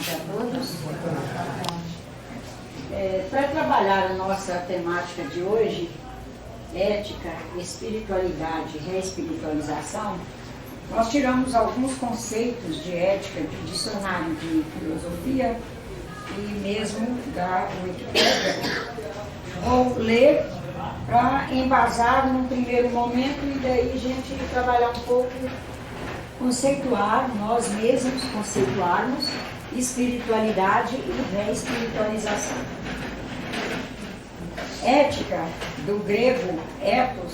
tarde a todos. Para trabalhar a nossa temática de hoje, ética, espiritualidade e reespiritualização, nós tiramos alguns conceitos de ética do dicionário de filosofia e mesmo da Wikipédia. Vou ler para embasar num primeiro momento e daí a gente trabalhar um pouco, conceituar, nós mesmos conceituarmos espiritualidade e reespiritualização. Ética, do grego ethos,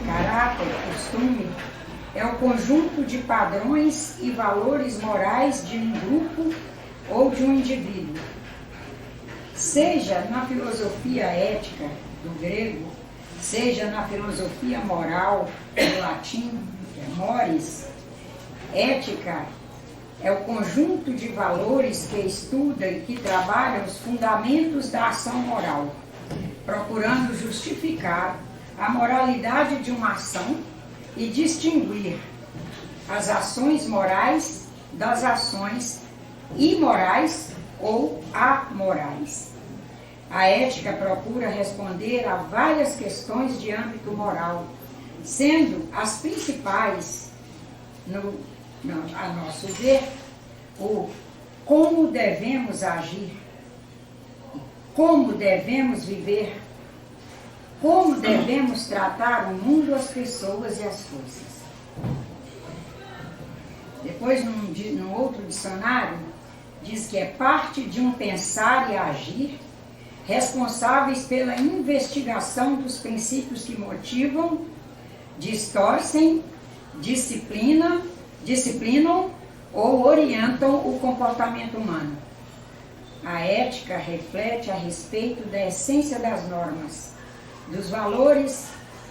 caráter, costume, é o conjunto de padrões e valores morais de um grupo ou de um indivíduo. Seja na filosofia ética, do grego, seja na filosofia moral, do latim, que é mores, ética é o conjunto de valores que estuda e que trabalha os fundamentos da ação moral, procurando justificar a moralidade de uma ação e distinguir as ações morais das ações imorais ou amorais. A ética procura responder a várias questões de âmbito moral, sendo as principais, a nosso ver, o como devemos agir, como devemos viver, como devemos tratar o mundo, as pessoas e as coisas. Depois, num outro dicionário, diz que é parte de um pensar e agir responsáveis pela investigação dos princípios que motivam, distorcem, disciplinam ou orientam o comportamento humano. A ética reflete a respeito da essência das normas, dos valores,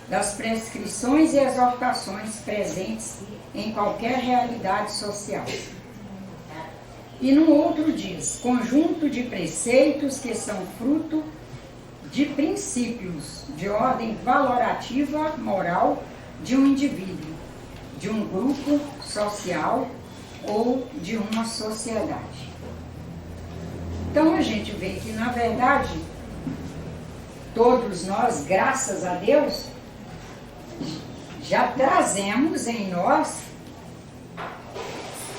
das prescrições e exortações presentes em qualquer realidade social. E no outro diz, conjunto de preceitos que são fruto de princípios de ordem valorativa moral de um indivíduo, de um grupo social ou de uma sociedade. Então a gente vê que, na verdade, todos nós, graças a Deus, já trazemos em nós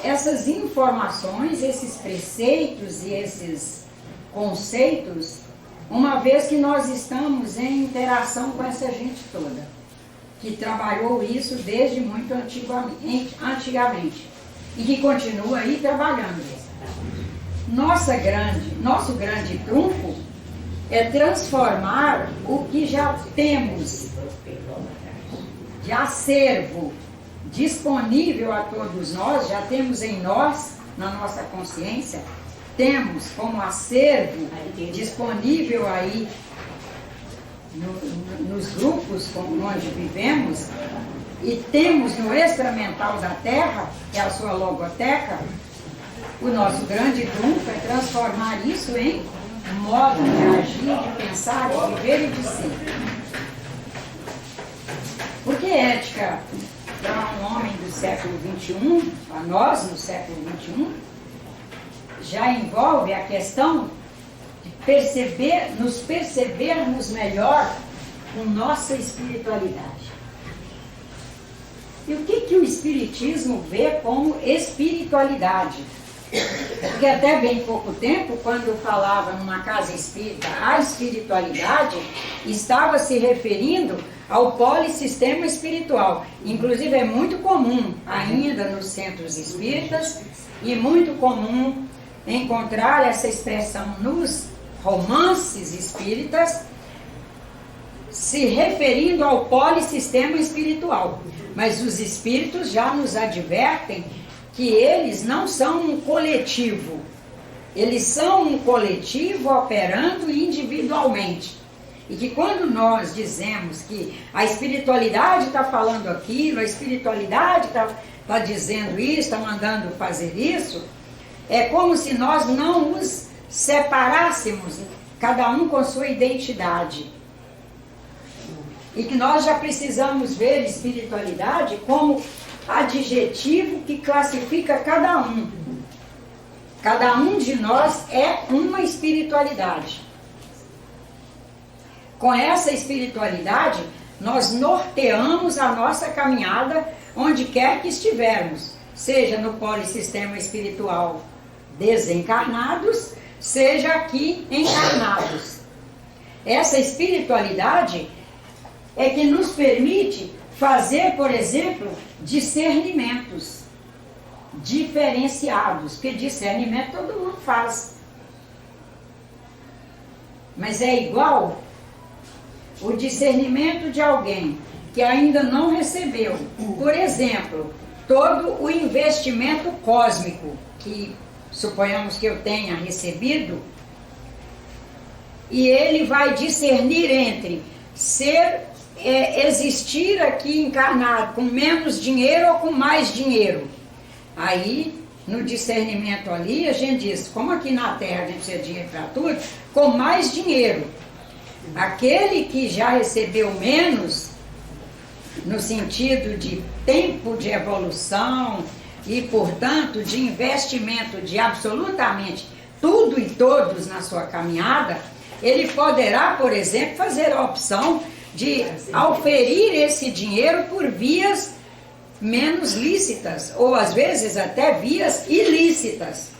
essas informações, esses preceitos e esses conceitos, uma vez que nós estamos em interação com essa gente toda, que trabalhou isso desde muito antigamente e que continua aí trabalhando. Nosso grande trunfo é transformar o que já temos de acervo disponível a todos nós, já temos em nós, na nossa consciência, temos como acervo disponível aí nos grupos onde vivemos, e temos no extramental da Terra, que é a sua logoteca. O nosso grande trunfo é transformar isso em modo de agir, de pensar, de viver e de ser. Porque ética, para um homem do século XXI, para nós no século XXI, já envolve a questão de nos percebermos melhor com nossa espiritualidade. E o que o Espiritismo vê como espiritualidade? Porque até bem pouco tempo, quando falava numa casa espírita a espiritualidade, estava se referindo ao polissistema espiritual. Inclusive é muito comum ainda nos centros espíritas e muito comum encontrar essa expressão nos romances espíritas, se referindo ao polissistema espiritual. Mas os espíritos já nos advertem que eles não são um coletivo. Eles são um coletivo operando individualmente. E que quando nós dizemos que a espiritualidade está falando aquilo, a espiritualidade está dizendo isso, está mandando fazer isso, é como se nós não os separássemos, cada um com sua identidade. E que nós já precisamos ver espiritualidade como adjetivo que classifica cada um. Cada um de nós é uma espiritualidade. Com essa espiritualidade, nós norteamos a nossa caminhada onde quer que estivermos, seja no polissistema espiritual desencarnados, seja aqui encarnados. Essa espiritualidade é que nos permite fazer, por exemplo, discernimentos diferenciados, porque discernimento todo mundo faz. Mas é igual o discernimento de alguém que ainda não recebeu, por exemplo, todo o investimento cósmico que suponhamos que eu tenha recebido, e ele vai discernir entre existir aqui encarnado com menos dinheiro ou com mais dinheiro. Aí, no discernimento ali, a gente diz, como aqui na Terra a gente precisa de dinheiro para tudo, com mais dinheiro. Aquele que já recebeu menos, no sentido de tempo de evolução e, portanto, de investimento de absolutamente tudo e todos na sua caminhada, ele poderá, por exemplo, fazer a opção de auferir esse dinheiro por vias menos lícitas, ou às vezes até vias ilícitas.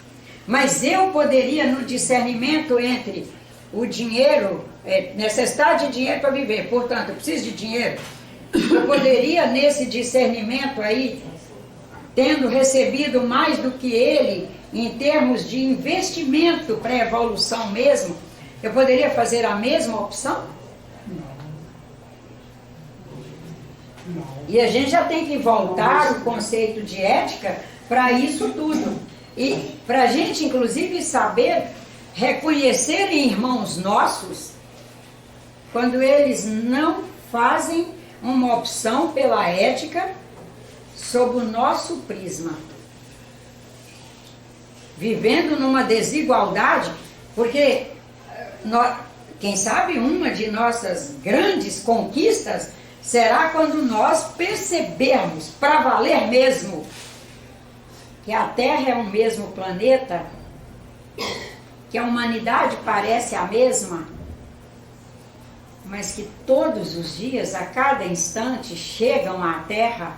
Mas eu poderia, no discernimento entre o dinheiro, necessidade de dinheiro para viver, portanto, eu preciso de dinheiro, eu poderia, nesse discernimento aí, tendo recebido mais do que ele, em termos de investimento para a evolução mesmo, eu poderia fazer a mesma opção? E a gente já tem que voltar o conceito de ética para isso tudo. E para a gente, inclusive, saber reconhecer em irmãos nossos quando eles não fazem uma opção pela ética sob o nosso prisma. Vivendo numa desigualdade, porque quem sabe uma de nossas grandes conquistas será quando nós percebermos, para valer mesmo, que a Terra é o mesmo planeta, que a humanidade parece a mesma, mas que todos os dias, a cada instante, chegam à Terra,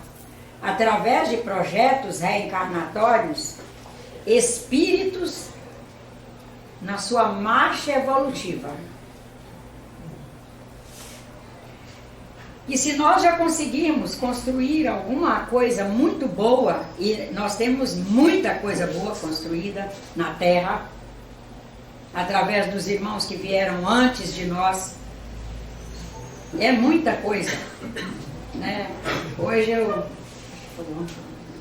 através de projetos reencarnatórios, espíritos na sua marcha evolutiva. E se nós já conseguimos construir alguma coisa muito boa, e nós temos muita coisa boa construída na Terra, através dos irmãos que vieram antes de nós, é muita coisa, né? Hoje a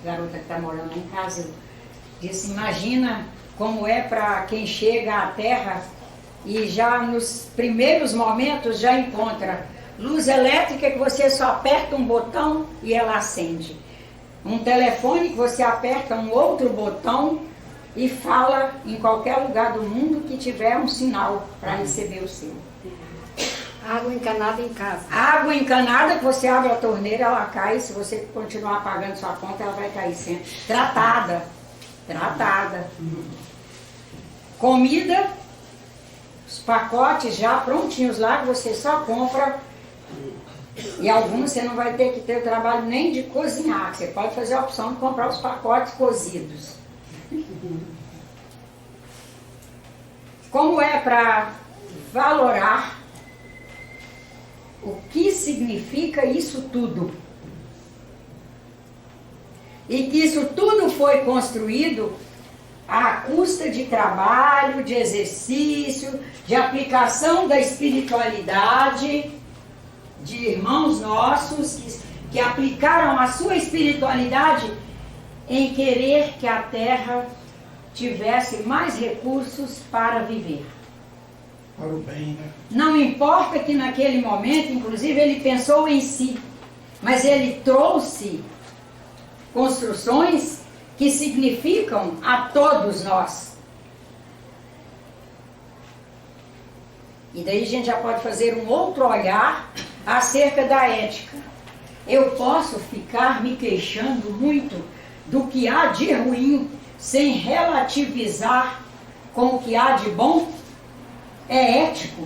garota que está morando lá em casa, eu disse, imagina como é para quem chega à Terra e já nos primeiros momentos já encontra luz elétrica que você só aperta um botão e ela acende. Um telefone que você aperta um outro botão e fala em qualquer lugar do mundo que tiver um sinal para receber o seu. Água encanada em casa. Água encanada que você abre a torneira, ela cai. Se você continuar pagando sua conta, ela vai cair sempre. Tratada. Tratada. Comida, os pacotes já prontinhos lá que você só compra. E alguns você não vai ter que ter o trabalho nem de cozinhar. Você pode fazer a opção de comprar os pacotes cozidos. Como é para valorar o que significa isso tudo? E que isso tudo foi construído à custa de trabalho, de exercício, de aplicação da espiritualidade, de irmãos nossos que aplicaram a sua espiritualidade em querer que a Terra tivesse mais recursos para viver. Para o bem, né? Não importa que naquele momento, inclusive, ele pensou em si, mas ele trouxe construções que significam a todos nós. E daí a gente já pode fazer um outro olhar acerca da ética. Eu posso ficar me queixando muito do que há de ruim, sem relativizar com o que há de bom, é ético.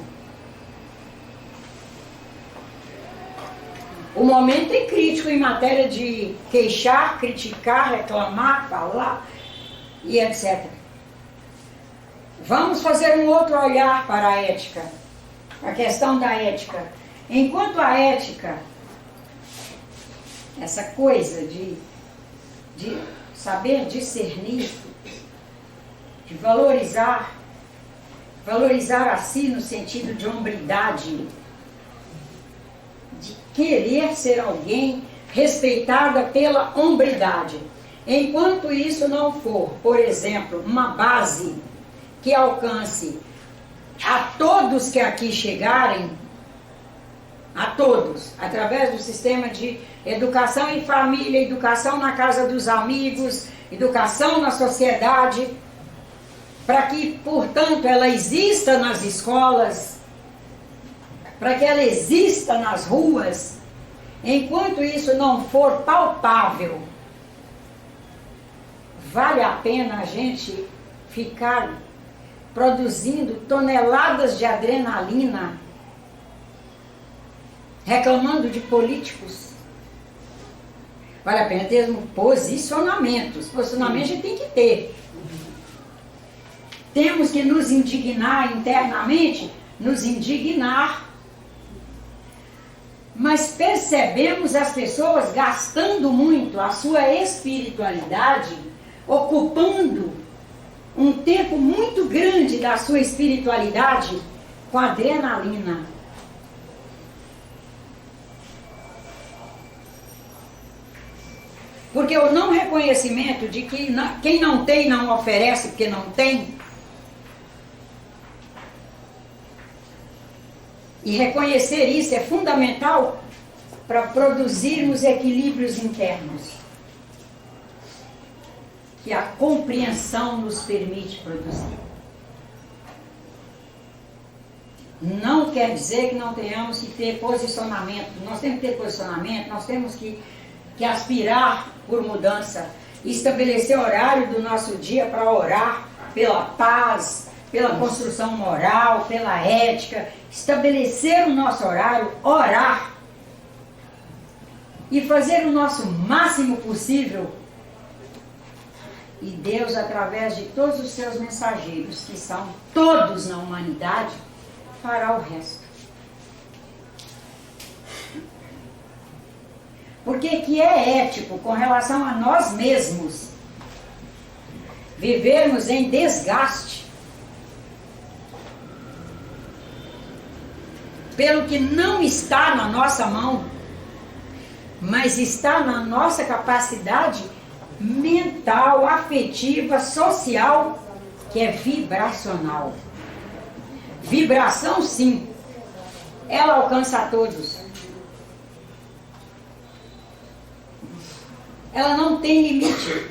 O momento é crítico em matéria de queixar, criticar, reclamar, falar e etc. Vamos fazer um outro olhar para a ética, a questão da ética. Enquanto a ética, essa coisa de saber discernir, de valorizar a si no sentido de hombridade, de querer ser alguém respeitada pela hombridade. Enquanto isso não for, por exemplo, uma base que alcance a todos que aqui chegarem, a todos, através do sistema de educação em família, educação na casa dos amigos, educação na sociedade, para que, portanto, ela exista nas escolas, para que ela exista nas ruas. Enquanto isso não for palpável, vale a pena a gente ficar produzindo toneladas de adrenalina, reclamando de políticos. Vale a pena ter posicionamentos. Posicionamento a gente tem que ter. Temos que nos indignar internamente, nos indignar. Mas percebemos as pessoas gastando muito a sua espiritualidade, ocupando um tempo muito grande da sua espiritualidade com adrenalina. Porque o não reconhecimento de que quem não tem não oferece porque não tem. E reconhecer isso é fundamental para produzirmos equilíbrios internos, que a compreensão nos permite produzir. Não quer dizer que não tenhamos que ter posicionamento. Nós temos que ter posicionamento, nós temos que aspirar por mudança, estabelecer horário do nosso dia para orar pela paz, pela construção moral, pela ética, estabelecer o nosso horário, orar e fazer o nosso máximo possível. E Deus, através de todos os seus mensageiros, que são todos na humanidade, fará o resto. Porque que é ético com relação a nós mesmos vivermos em desgaste pelo que não está na nossa mão, mas está na nossa capacidade mental, afetiva, social, que é vibracional. Vibração, sim, ela alcança a todos. Ela não tem limite.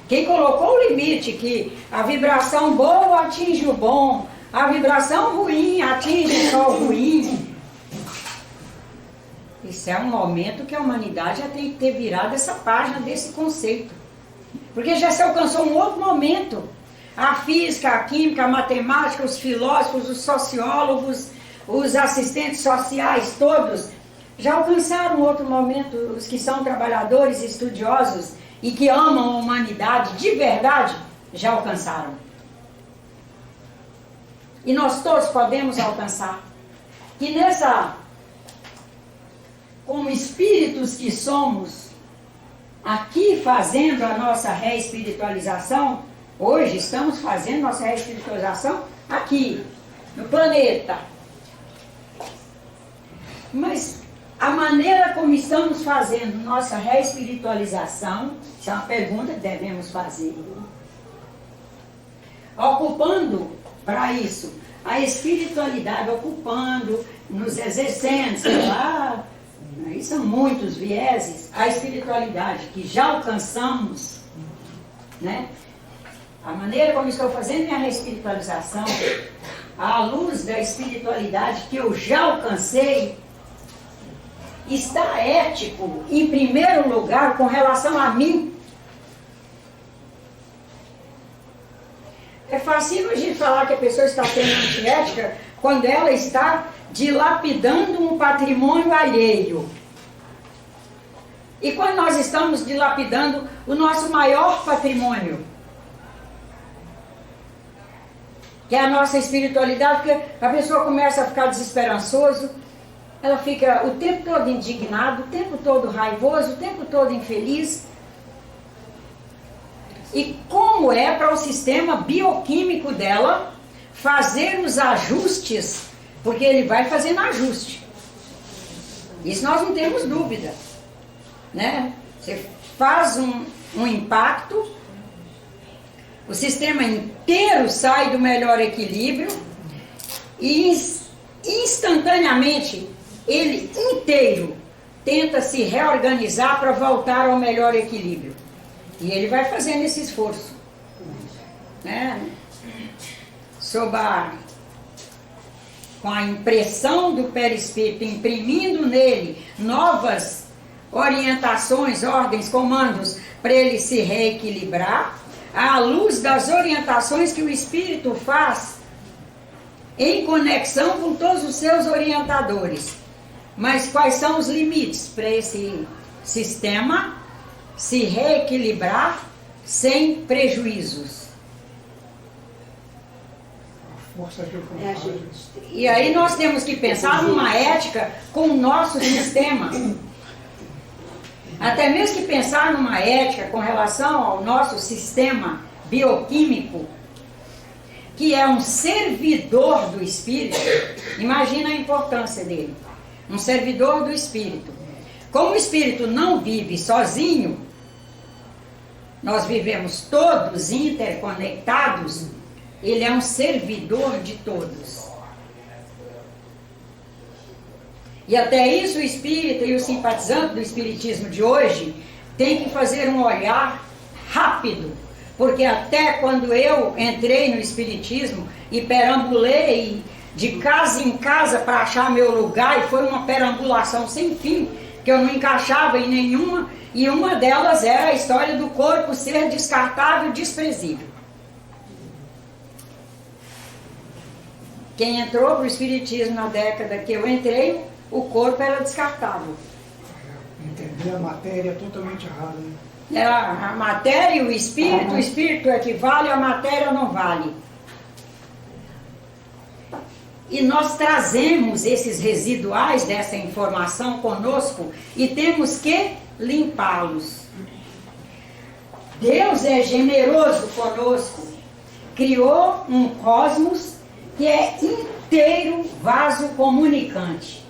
Quem colocou o limite que a vibração boa atinge o bom, a vibração ruim atinge só o ruim, isso é um momento que a humanidade já tem que ter virado essa página desse conceito. Porque já se alcançou um outro momento. A física, a química, a matemática, os filósofos, os sociólogos, os assistentes sociais, todos já alcançaram outro momento. Os que são trabalhadores, estudiosos e que amam a humanidade de verdade, já alcançaram. E nós todos podemos alcançar. Que como espíritos que somos, aqui fazendo a nossa reespiritualização, hoje estamos fazendo nossa reespiritualização aqui, no planeta. Mas a maneira como estamos fazendo nossa reespiritualização, isso é uma pergunta que devemos fazer. Ocupando para isso a espiritualidade, ocupando, nos exercendo, sei lá, aí são muitos vieses, a espiritualidade que já alcançamos, né? A maneira como estou fazendo minha reespiritualização, à luz da espiritualidade que eu já alcancei, está ético, em primeiro lugar, com relação a mim, É fácil a gente falar que a pessoa está sendo antiética quando ela está dilapidando um patrimônio alheio. E quando nós estamos dilapidando o nosso maior patrimônio, que é a nossa espiritualidade, porque a pessoa começa a ficar desesperançoso, ela fica o tempo todo indignada, o tempo todo raivoso, o tempo todo infeliz. E como é para o sistema bioquímico dela fazer os ajustes, porque ele vai fazendo ajuste. Isso nós não temos dúvida, né? Você faz um impacto, o sistema inteiro sai do melhor equilíbrio e instantaneamente ele inteiro tenta se reorganizar para voltar ao melhor equilíbrio. E ele vai fazendo esse esforço, né? Com a impressão do perispírito, imprimindo nele novas orientações, ordens, comandos, para ele se reequilibrar, à luz das orientações que o espírito faz em conexão com todos os seus orientadores. Mas quais são os limites para esse sistema se reequilibrar sem prejuízos? Força de vontade. E aí nós temos que pensar numa ética com o nosso sistema. Até mesmo que pensar numa ética com relação ao nosso sistema bioquímico, que é um servidor do espírito. Imagina a importância dele. Um servidor do espírito. Como o espírito não vive sozinho, nós vivemos todos interconectados, ele é um servidor de todos. E até isso o espírita e o simpatizante do espiritismo de hoje tem que fazer um olhar rápido, porque até quando eu entrei no espiritismo e perambulei de casa em casa para achar meu lugar, e foi uma perambulação sem fim, que eu não encaixava em nenhuma, e uma delas era a história do corpo ser descartável, desprezível. Quem entrou para o espiritismo na década que eu entrei, o corpo era descartável. Entender a matéria é totalmente errada. Né? Era a matéria e o espírito equivale, a matéria não vale. E nós trazemos esses residuais dessa informação conosco e temos que limpá-los. Deus é generoso conosco. Criou um cosmos que é inteiro vaso comunicante.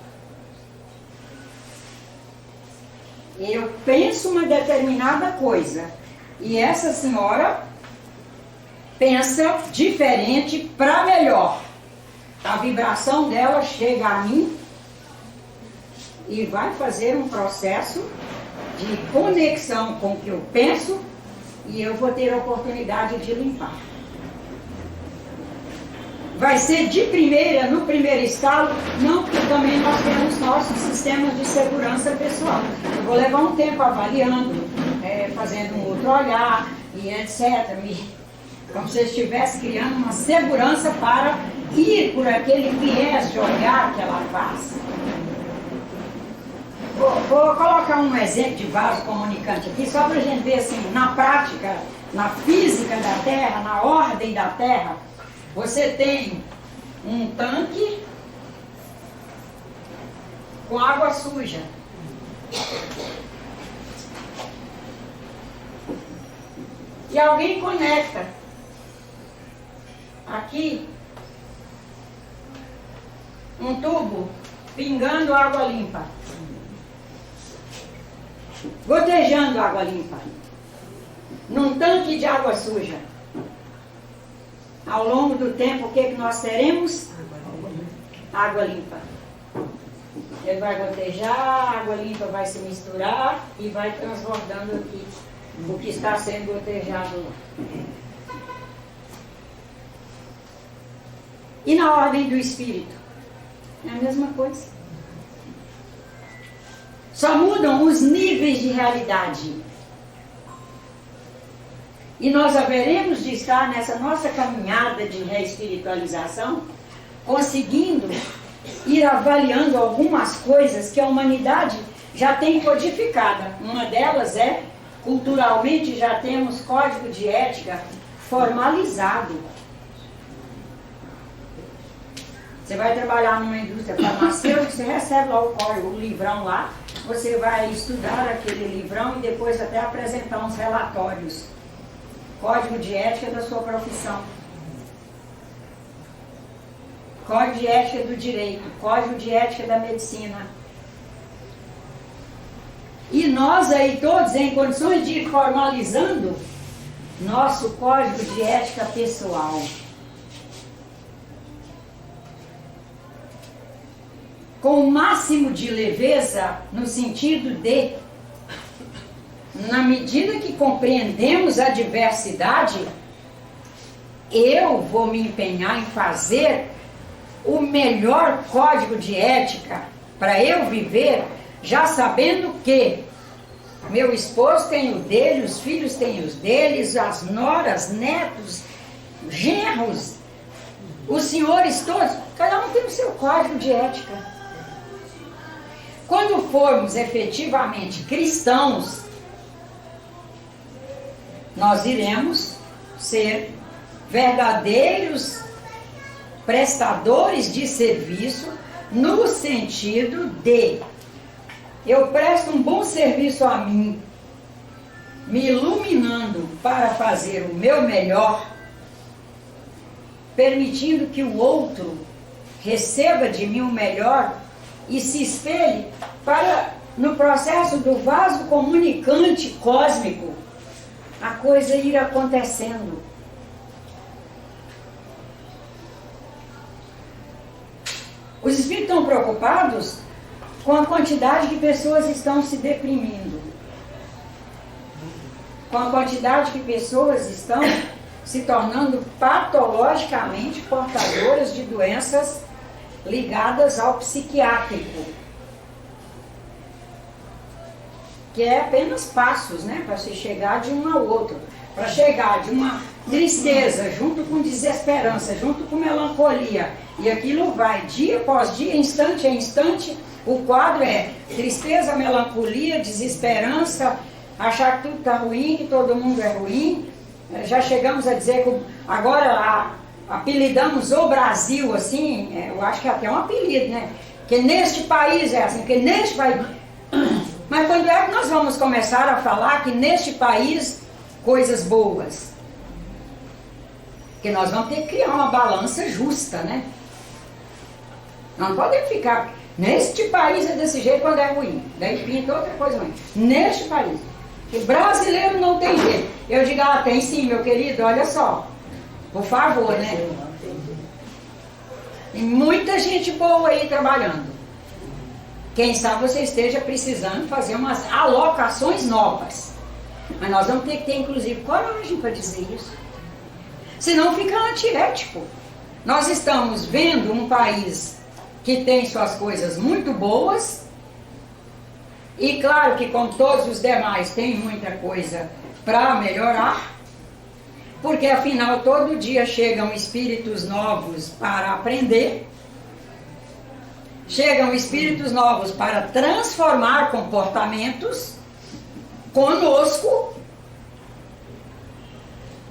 Eu penso uma determinada coisa e essa senhora pensa diferente para melhor. A vibração dela chega a mim e vai fazer um processo de conexão com o que eu penso e eu vou ter a oportunidade de limpar. Vai ser de primeira, no primeiro estado, não, porque também nós temos nossos sistemas de segurança pessoal. Eu vou levar um tempo avaliando, fazendo um outro olhar e etc. Como se eu estivesse criando uma segurança para ir por aquele viés de olhar que ela faz. Vou colocar um exemplo de vaso comunicante aqui, só para a gente ver assim, na prática, na física da Terra, na ordem da Terra. Você tem um tanque com água suja. E alguém conecta aqui um tubo pingando água limpa, gotejando água limpa, num tanque de água suja. Ao longo do tempo, o que nós teremos? Água limpa. Ele vai gotejar, a água limpa vai se misturar e vai transbordando aqui o que está sendo gotejado lá. E na ordem do espírito? É a mesma coisa. Só mudam os níveis de realidade. E nós haveremos de estar nessa nossa caminhada de reespiritualização, conseguindo ir avaliando algumas coisas que a humanidade já tem codificada. Uma delas é, culturalmente, já temos código de ética formalizado. Você vai trabalhar numa indústria farmacêutica, você recebe lá o livrão lá, você vai estudar aquele livrão e depois até apresentar uns relatórios. Código de ética da sua profissão. Código de ética do direito, código de ética da medicina. E nós aí todos em condições de ir formalizando nosso código de ética pessoal. Com o máximo de leveza, no sentido de, na medida que compreendemos a diversidade, eu vou me empenhar em fazer o melhor código de ética para eu viver, já sabendo que meu esposo tem o dele, os filhos têm os deles, as noras, netos, genros, os senhores todos, cada um tem o seu código de ética. Quando formos efetivamente cristãos, nós iremos ser verdadeiros prestadores de serviço, no sentido de eu presto um bom serviço a mim, me iluminando para fazer o meu melhor, permitindo que o outro receba de mim o melhor e se espelhe para, no processo do vaso comunicante cósmico, a coisa ir acontecendo. Os espíritos estão preocupados com a quantidade de pessoas que estão se deprimindo, com a quantidade de pessoas que estão se tornando patologicamente portadoras de doenças ligadas ao psiquiátrico, que é apenas passos, né, para se chegar de um ao outro, para chegar de uma tristeza junto com desesperança, junto com melancolia, e aquilo vai dia após dia, instante a instante. O quadro é tristeza, melancolia, desesperança, achar que tudo está ruim, que todo mundo é ruim. Já chegamos a dizer que agora apelidamos o Brasil, assim, eu acho que é até um apelido, né? Que neste país é assim, que neste país... Mas quando é que nós vamos começar a falar que neste país coisas boas? Porque nós vamos ter que criar uma balança justa, né? Não podemos ficar... Neste país é desse jeito quando é ruim. Daí pinta outra coisa ruim. Neste país. O brasileiro não tem jeito. Eu digo, tem sim, meu querido, olha só. Por favor, né? Tem muita gente boa aí trabalhando. Quem sabe você esteja precisando fazer umas alocações novas. Mas nós vamos ter que ter, inclusive, coragem para dizer isso. Senão fica antiético. Nós estamos vendo um país que tem suas coisas muito boas, e claro que como todos os demais tem muita coisa para melhorar, porque afinal todo dia chegam espíritos novos para aprender, chegam espíritos novos para transformar comportamentos conosco,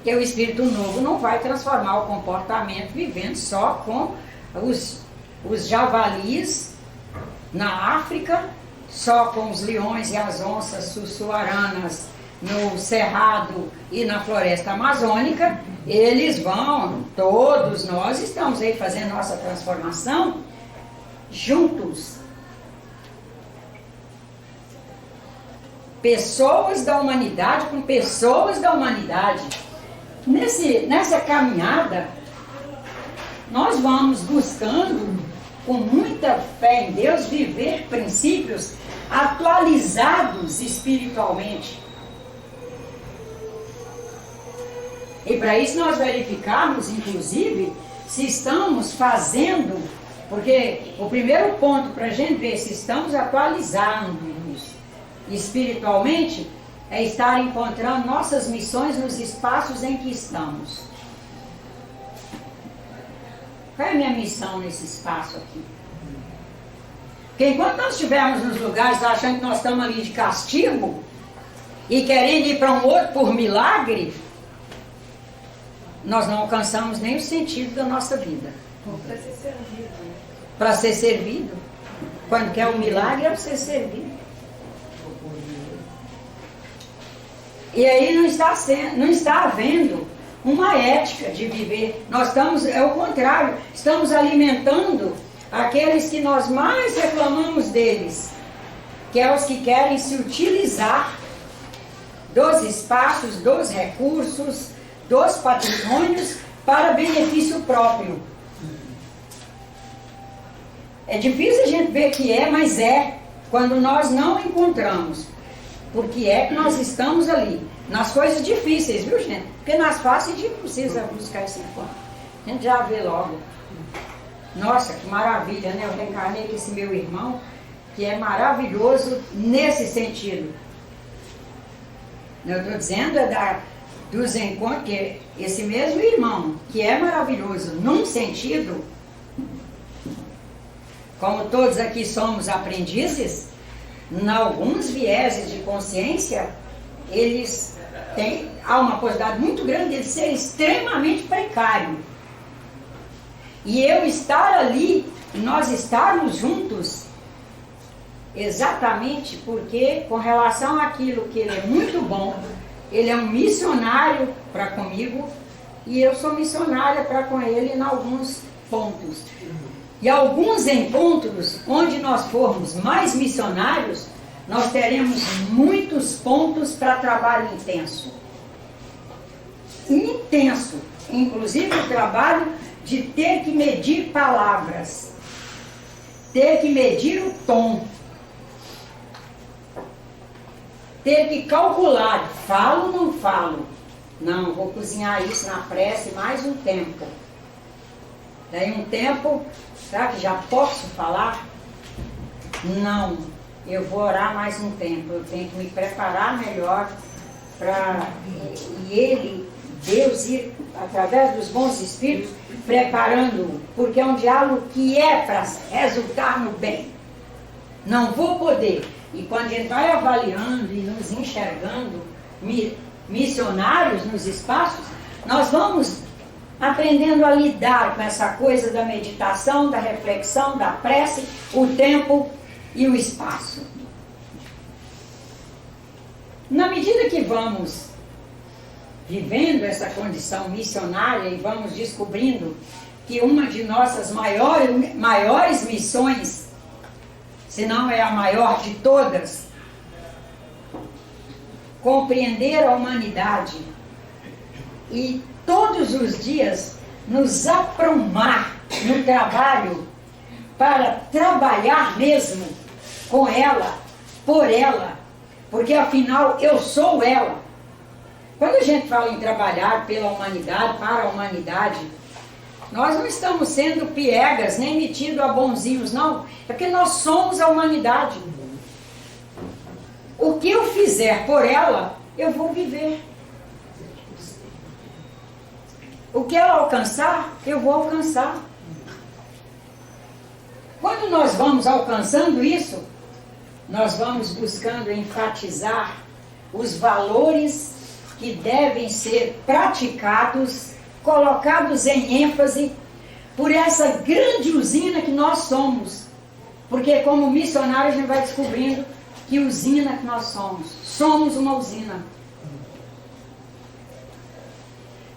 que o espírito novo não vai transformar o comportamento vivendo só com os javalis na África, só com os leões e as onças sussuaranas no cerrado e na floresta amazônica. Eles vão, todos nós estamos aí fazendo nossa transformação juntos. Pessoas da humanidade com pessoas da humanidade. Nessa caminhada, nós vamos buscando, com muita fé em Deus, viver princípios atualizados espiritualmente. E para isso nós verificarmos, inclusive, se estamos fazendo, porque o primeiro ponto para a gente ver se estamos atualizando espiritualmente é estar encontrando nossas missões nos espaços em que estamos. Qual é a minha missão nesse espaço aqui? Porque enquanto nós estivermos nos lugares achando que nós estamos ali de castigo e querendo ir para um outro por milagre, nós não alcançamos nem o sentido da nossa vida. Para ser servido. Para ser servido. Quando quer um milagre é para ser servido. E aí não está havendo uma ética de viver. Nós estamos, é o contrário, estamos alimentando aqueles que nós mais reclamamos deles, que é os que querem se utilizar dos espaços, dos recursos, dos patrimônios para benefício próprio. É difícil a gente ver que é, mas é, quando nós não encontramos. Porque é que nós estamos ali, nas coisas difíceis, viu, gente? Porque nas fáceis a gente precisa buscar esse encontro. A gente já vê logo. Nossa, que maravilha, né? Eu reencarnei com esse meu irmão, que é maravilhoso nesse sentido. Eu estou dizendo dos encontros, que esse mesmo irmão, que é maravilhoso num sentido, como todos aqui somos aprendizes, em alguns vieses de consciência, há uma possibilidade muito grande de ser extremamente precário. E eu estar ali, nós estarmos juntos, exatamente porque, com relação àquilo que ele é muito bom, ele é um missionário para comigo, e eu sou missionária para com ele em alguns pontos. E alguns encontros, onde nós formos mais missionários, nós teremos muitos pontos para trabalho intenso. Intenso. Inclusive o trabalho de ter que medir palavras, ter que medir o tom, ter que calcular, falo ou não falo? Não, vou cozinhar isso na pressa mais um tempo. Daí um tempo, será que já posso falar? Não, eu vou orar mais um tempo, eu tenho que me preparar melhor para Deus ir, através dos bons espíritos, preparando-o, porque é um diálogo que é para resultar no bem. Não vou poder. E quando a gente vai avaliando e nos enxergando missionários nos espaços, nós vamos aprendendo a lidar com essa coisa da meditação, da reflexão, da prece, o tempo e o espaço. Na medida que vamos vivendo essa condição missionária e vamos descobrindo que uma de nossas maiores missões, se não é a maior de todas, compreender a humanidade e todos os dias nos aprumar no trabalho para trabalhar mesmo com ela, por ela, porque afinal eu sou ela. Quando a gente fala em trabalhar pela humanidade, para a humanidade, nós não estamos sendo piegas, nem metidos a bonzinhos, não. É porque nós somos a humanidade. O que eu fizer por ela, eu vou viver. O que ela alcançar, eu vou alcançar. Quando nós vamos alcançando isso, nós vamos buscando enfatizar os valores que devem ser praticados, colocados em ênfase por essa grande usina que nós somos. Porque como missionário a gente vai descobrindo que usina que nós somos. Somos uma usina.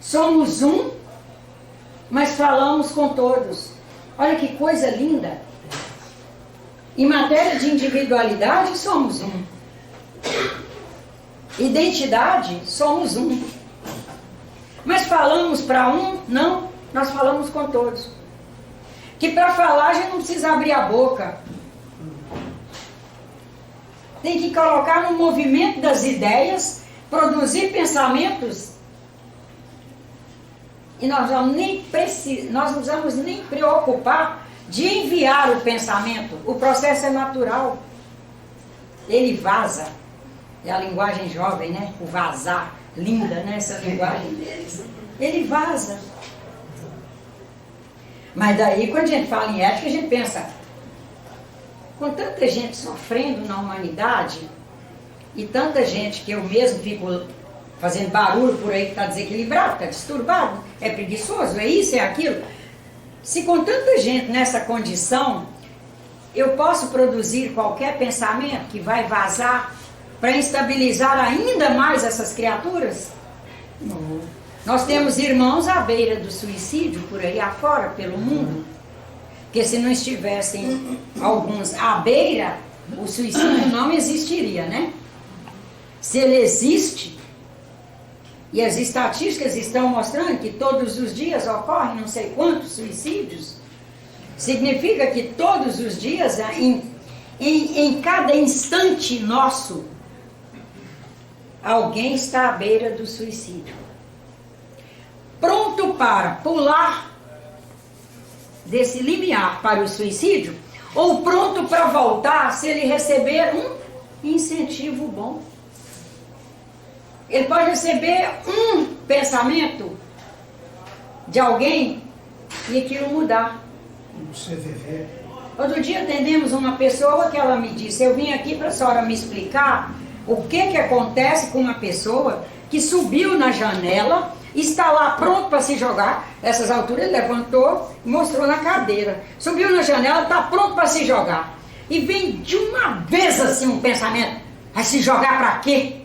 Somos um, mas falamos com todos. Olha que coisa linda. Em matéria de individualidade, somos um. Identidade, somos um. Mas falamos para um? Não, nós falamos com todos. Que para falar a gente não precisa abrir a boca. Tem que colocar no movimento das ideias, produzir pensamentos. E nós não vamos nem preocupar de enviar o pensamento. O processo é natural. Ele vaza. É a linguagem jovem, né? O vazar. Linda, né? Essa linguagem deles. Ele vaza. Mas daí, quando a gente fala em ética, a gente pensa, com tanta gente sofrendo na humanidade, e tanta gente que eu mesmo fico fazendo barulho por aí que está desequilibrado, está disturbado, é preguiçoso, é isso, é aquilo. Se com tanta gente nessa condição, eu posso produzir qualquer pensamento que vai vazar para instabilizar ainda mais essas criaturas? Não. Nós temos irmãos à beira do suicídio por aí afora, pelo mundo. Porque se não estivessem alguns à beira, o suicídio não existiria, né? Se ele existe, e as estatísticas estão mostrando que todos os dias ocorrem não sei quantos suicídios, significa que todos os dias, em cada instante nosso, alguém está à beira do suicídio. Pronto para pular desse limiar para o suicídio, ou pronto para voltar se ele receber um incentivo bom. Ele pode receber um pensamento de alguém e aquilo mudar. No CVV. Outro dia atendemos uma pessoa que ela me disse, eu vim aqui para a senhora me explicar o que acontece com uma pessoa que subiu na janela, está lá pronto para se jogar, essas alturas ele levantou e mostrou na cadeira. Subiu na janela, está pronto para se jogar. E vem de uma vez assim um pensamento, vai se jogar para quê?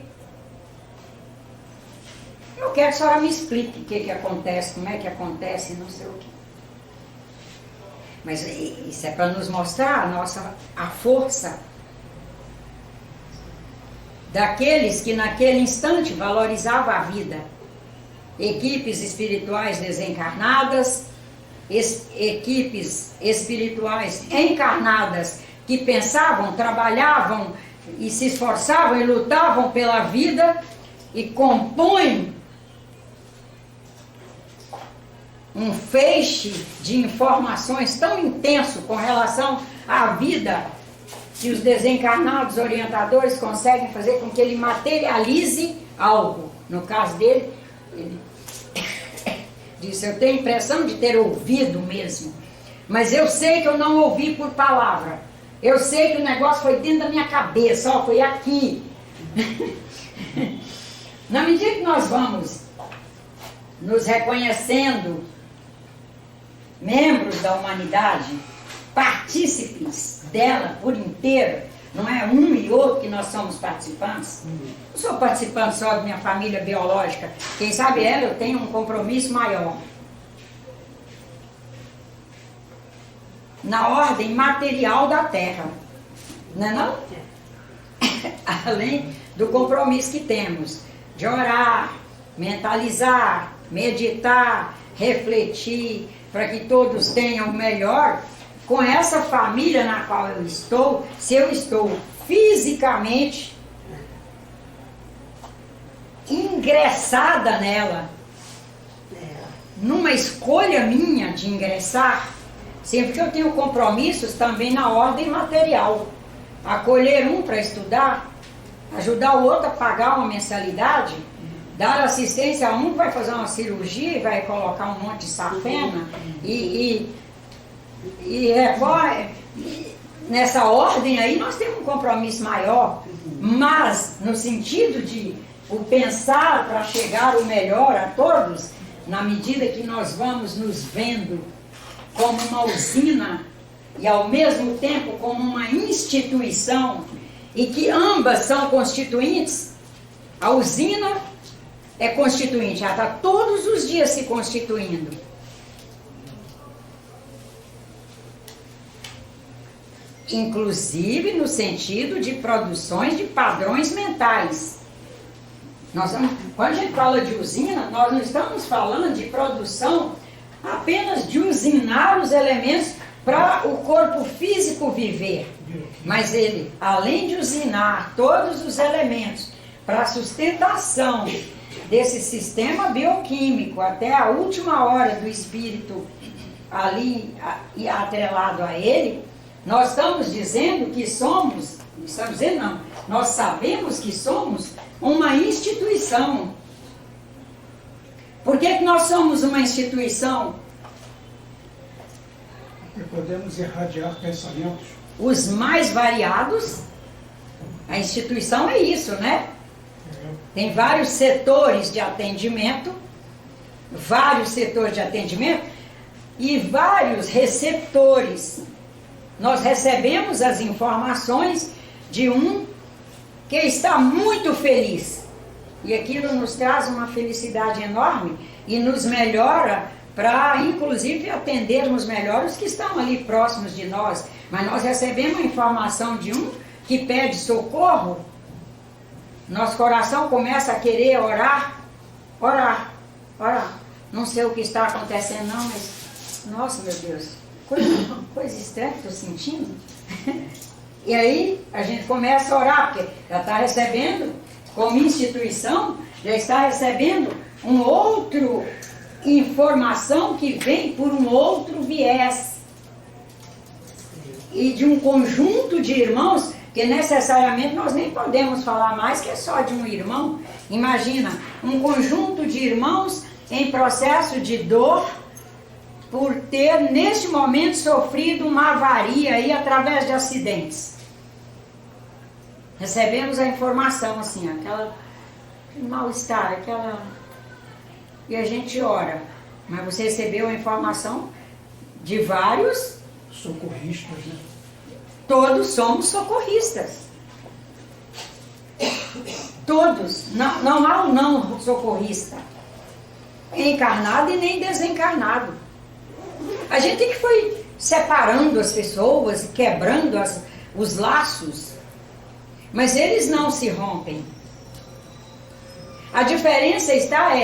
Eu quero que a senhora me explique o que acontece, como é que acontece, não sei o quê. Mas isso é para nos mostrar a força daqueles que naquele instante valorizavam a vida. Equipes espirituais desencarnadas, equipes espirituais encarnadas que pensavam, trabalhavam e se esforçavam e lutavam pela vida e compõem um feixe de informações tão intenso com relação à vida que os desencarnados orientadores conseguem fazer com que ele materialize algo. No caso dele, ele disse, eu tenho a impressão de ter ouvido mesmo, mas eu sei que eu não ouvi por palavra. Eu sei que o negócio foi dentro da minha cabeça, ó, foi aqui. Na medida que nós vamos nos reconhecendo membros da humanidade, partícipes dela por inteiro, não é um e outro que nós somos participantes. Não sou participante só da minha família biológica, quem sabe ela eu tenho um compromisso maior. Na ordem material da Terra, não é não? Além do compromisso que temos de orar, mentalizar, meditar, refletir, para que todos tenham o melhor, com essa família na qual eu estou, se eu estou fisicamente ingressada nela, numa escolha minha de ingressar, sempre que eu tenho compromissos também na ordem material, acolher um para estudar, ajudar o outro a pagar uma mensalidade, dar assistência a um que vai fazer uma cirurgia e vai colocar um monte de safena nessa ordem aí nós temos um compromisso maior, mas no sentido de o pensar para chegar o melhor a todos, na medida que nós vamos nos vendo como uma usina e ao mesmo tempo como uma instituição e que ambas são constituintes, a usina é constituinte, ela está todos os dias se constituindo. Inclusive no sentido de produções de padrões mentais. Quando a gente fala de usina, nós não estamos falando de produção apenas de usinar os elementos para o corpo físico viver. Mas ele, além de usinar todos os elementos para a sustentação desse sistema bioquímico até a última hora do espírito ali atrelado a ele, nós estamos dizendo que somos estamos dizendo não, nós sabemos que somos uma instituição. Por que nós somos uma instituição? Porque podemos irradiar pensamentos. Os mais variados, a instituição é isso, né? Tem vários setores de atendimento, e vários receptores. Nós recebemos as informações de um que está muito feliz. E aquilo nos traz uma felicidade enorme e nos melhora para, inclusive, atendermos melhor os que estão ali próximos de nós. Mas nós recebemos a informação de um que pede socorro, nosso coração começa a querer orar. Não sei o que está acontecendo não, mas, nossa, meu Deus, coisa estranha que estou sentindo. E aí a gente começa a orar, porque já está recebendo, como instituição, já está recebendo um outro informação que vem por um outro viés. E de um conjunto de irmãos, que necessariamente nós nem podemos falar mais que é só de um irmão. Imagina, um conjunto de irmãos em processo de dor, por ter neste momento sofrido uma avaria aí através de acidentes. Recebemos a informação assim, aquele mal-estar, e a gente ora. Mas você recebeu a informação de vários Socorristas, né? Todos somos socorristas. Todos. Não há um não socorrista. Encarnado e nem desencarnado. A gente que foi separando as pessoas, quebrando os laços. Mas eles não se rompem. A diferença está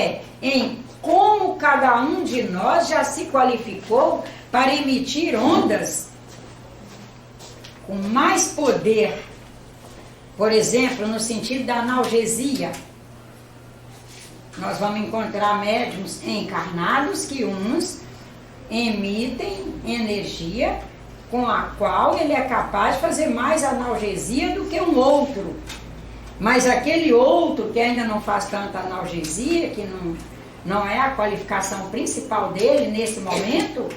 em como cada um de nós já se qualificou para emitir ondas com mais poder. Por exemplo, no sentido da analgesia. Nós vamos encontrar médiuns encarnados que uns emitem energia com a qual ele é capaz de fazer mais analgesia do que um outro. Mas aquele outro que ainda não faz tanta analgesia, que não é a qualificação principal dele nesse momento,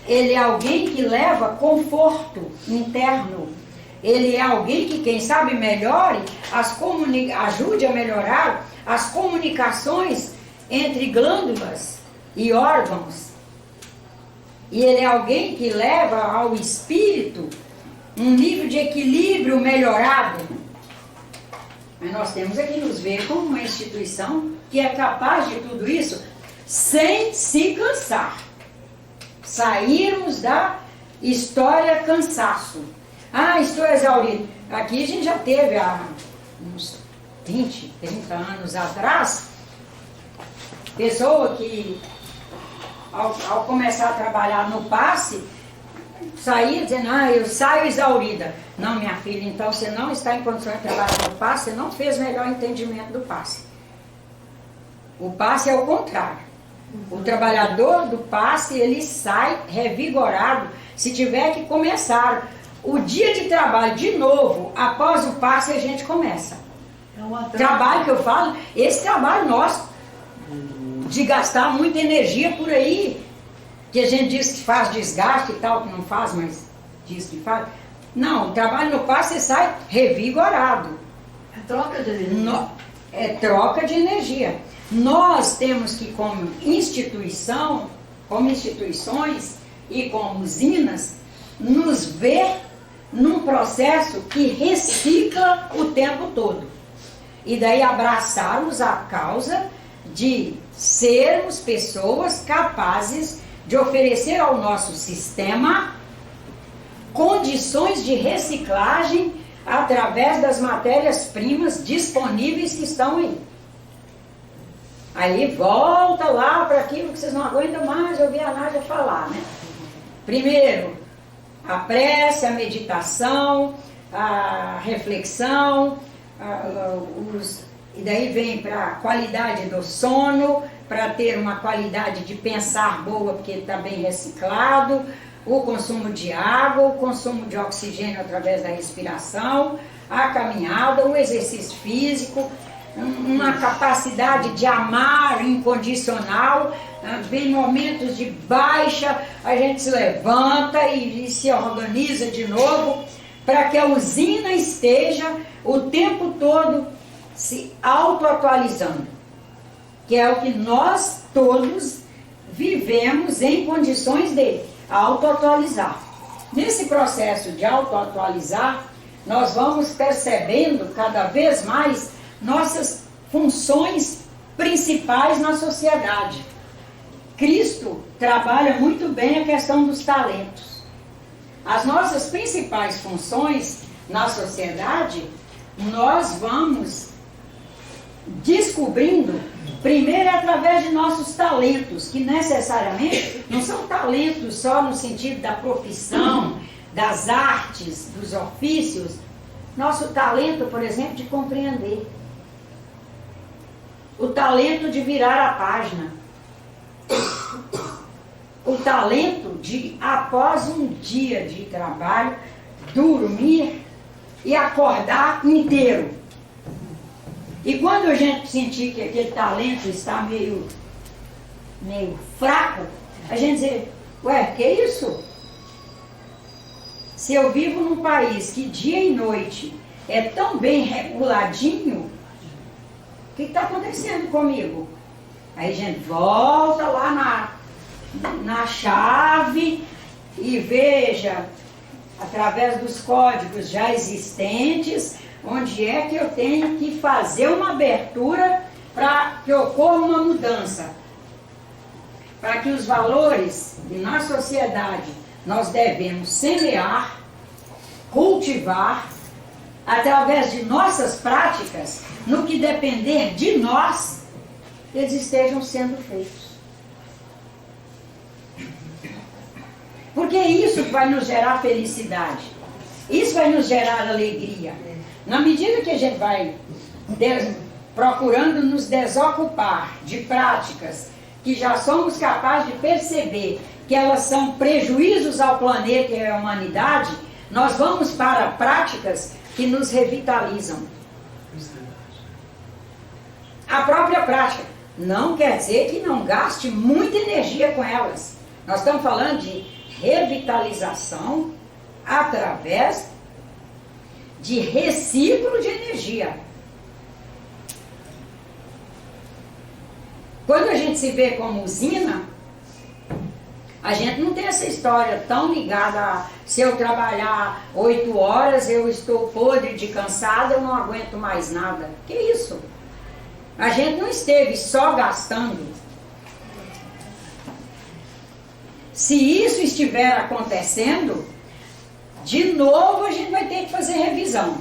ele é alguém que leva conforto interno. Ele é alguém que, quem sabe, melhore ajude a melhorar as comunicações entre glândulas e órgãos. E ele é alguém que leva ao espírito um nível de equilíbrio melhorado. Mas nós temos que nos ver como uma instituição que é capaz de tudo isso sem se cansar. Sairmos da história cansaço. Estou exaurido. Aqui a gente já teve há uns 20, 30 anos atrás, pessoa que ao começar a trabalhar no passe, saía dizendo, eu saio exaurida. Não, minha filha, então você não está em condições de trabalhar no passe, você não fez melhor entendimento do passe. O passe é o contrário. O trabalhador do passe, ele sai revigorado. Se tiver que começar o dia de trabalho de novo, após o passe a gente começa. Trabalho que eu falo, esse trabalho nosso, de gastar muita energia por aí, que a gente diz que faz desgaste e tal, que não faz, mas diz que faz. Não, o trabalho no passe você sai revigorado. É troca de energia. É troca de energia. Nós temos que, como instituição, como instituições e como usinas, nos ver num processo que recicla o tempo todo. E daí abraçarmos a causa de sermos pessoas capazes de oferecer ao nosso sistema condições de reciclagem através das matérias-primas disponíveis que estão aí. Aí volta lá para aquilo que vocês não aguentam mais ouvir a Nádia falar, né? Primeiro, a prece, a meditação, a reflexão, e daí vem para a qualidade do sono, para ter uma qualidade de pensar boa, porque está bem reciclado, o consumo de água, o consumo de oxigênio através da respiração, a caminhada, o exercício físico, uma capacidade de amar incondicional. Vem momentos de baixa, a gente se levanta e se organiza de novo, para que a usina esteja o tempo todo se autoatualizando, que é o que nós todos vivemos em condições de autoatualizar. Nesse processo de autoatualizar, nós vamos percebendo cada vez mais nossas funções principais na sociedade. Cristo trabalha muito bem a questão dos talentos. As nossas principais funções na sociedade, nós vamos descobrindo, primeiro através de nossos talentos, que necessariamente não são talentos só no sentido da profissão, das artes, dos ofícios. Nosso talento, por exemplo, de compreender. O talento de virar a página. O talento de, após um dia de trabalho, dormir e acordar inteiro. E quando a gente sentir que aquele talento está meio fraco, a gente diz, ué, que isso? Se eu vivo num país que dia e noite é tão bem reguladinho, o que está acontecendo comigo? Aí a gente volta lá na chave e veja, através dos códigos já existentes, onde é que eu tenho que fazer uma abertura para que ocorra uma mudança. Para que os valores que na sociedade nós devemos semear, cultivar, através de nossas práticas, no que depender de nós, eles estejam sendo feitos. Porque isso vai nos gerar felicidade. Isso vai nos gerar alegria. Na medida que a gente vai procurando nos desocupar de práticas que já somos capazes de perceber que elas são prejuízos ao planeta e à humanidade, nós vamos para práticas que nos revitalizam. A própria prática não quer dizer que não gaste muita energia com elas. Nós estamos falando de revitalização através de reciclo de energia. Quando a gente se vê como usina, a gente não tem essa história tão ligada a se eu trabalhar 8 horas, eu estou podre de cansada, eu não aguento mais nada. Que isso? A gente não esteve só gastando. Se isso estiver acontecendo, de novo a gente vai ter que fazer revisão.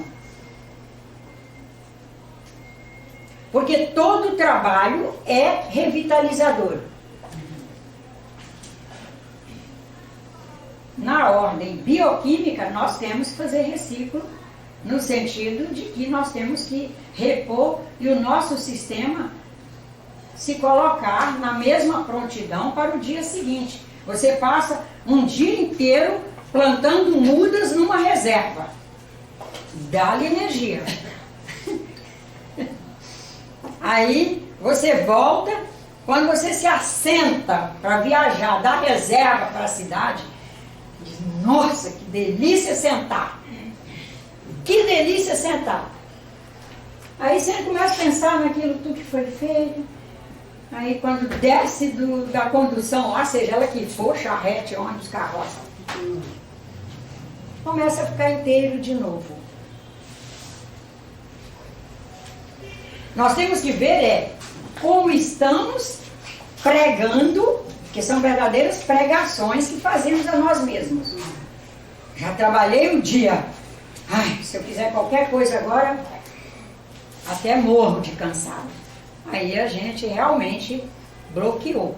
Porque todo trabalho é revitalizador. Na ordem bioquímica, nós temos que fazer reciclo, no sentido de que nós temos que repor e o nosso sistema se colocar na mesma prontidão para o dia seguinte. Você passa um dia inteiro plantando mudas numa reserva. Dá-lhe energia. Aí você volta, quando você se assenta para viajar da reserva para a cidade, diz, nossa, que delícia sentar. Que delícia sentar. Aí você começa a pensar naquilo tudo que foi feito. Aí quando desce da condução lá, seja ela que for, charrete, ônibus, carroça, começa a ficar inteiro de novo. Nós temos que ver como estamos pregando, que são verdadeiras pregações que fazemos a nós mesmos. Já trabalhei um dia. Ai, se eu fizer qualquer coisa agora, até morro de cansado. Aí a gente realmente bloqueou.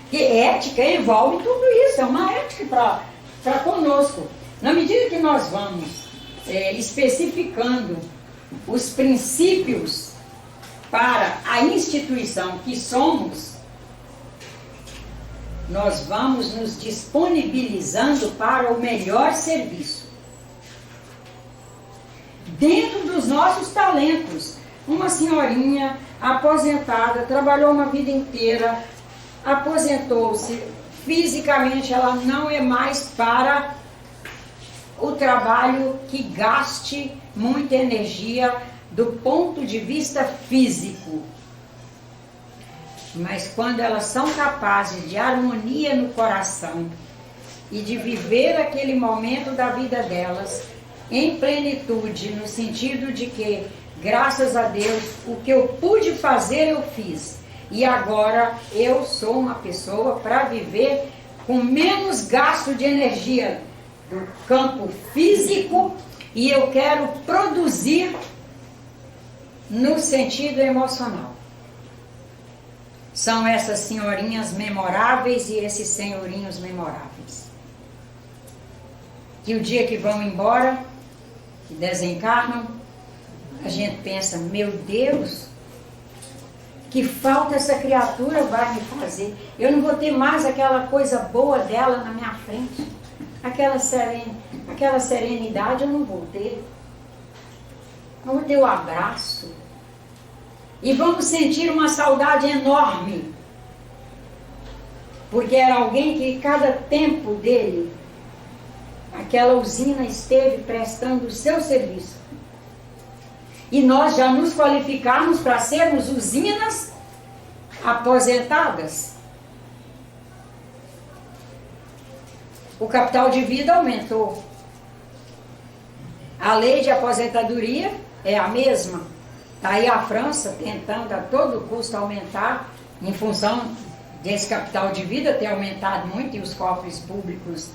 Que ética envolve tudo isso, é uma ética para conosco. Na medida que nós vamos especificando os princípios para a instituição que somos, nós vamos nos disponibilizando para o melhor serviço. Dentro dos nossos talentos. Uma senhorinha aposentada, trabalhou uma vida inteira, aposentou-se. Fisicamente ela não é mais para o trabalho que gaste muita energia do ponto de vista físico. Mas quando elas são capazes de harmonia no coração e de viver aquele momento da vida delas em plenitude, no sentido de que, graças a Deus, o que eu pude fazer eu fiz. E agora eu sou uma pessoa para viver com menos gasto de energia do campo físico e eu quero produzir no sentido emocional. São essas senhorinhas memoráveis e esses senhorinhos memoráveis. Que o dia que vão embora, que desencarnam, a gente pensa, meu Deus, que falta essa criatura vai me fazer. Eu não vou ter mais aquela coisa boa dela na minha frente. Aquela serenidade eu não vou ter. Eu vou ter o abraço. E vamos sentir uma saudade enorme. Porque era alguém que cada tempo dele, aquela usina esteve prestando o seu serviço. E nós já nos qualificamos para sermos usinas aposentadas. O capital de vida aumentou. A lei de aposentadoria é a mesma. Está aí a França tentando a todo custo aumentar, em função desse capital de vida ter aumentado muito e os cofres públicos.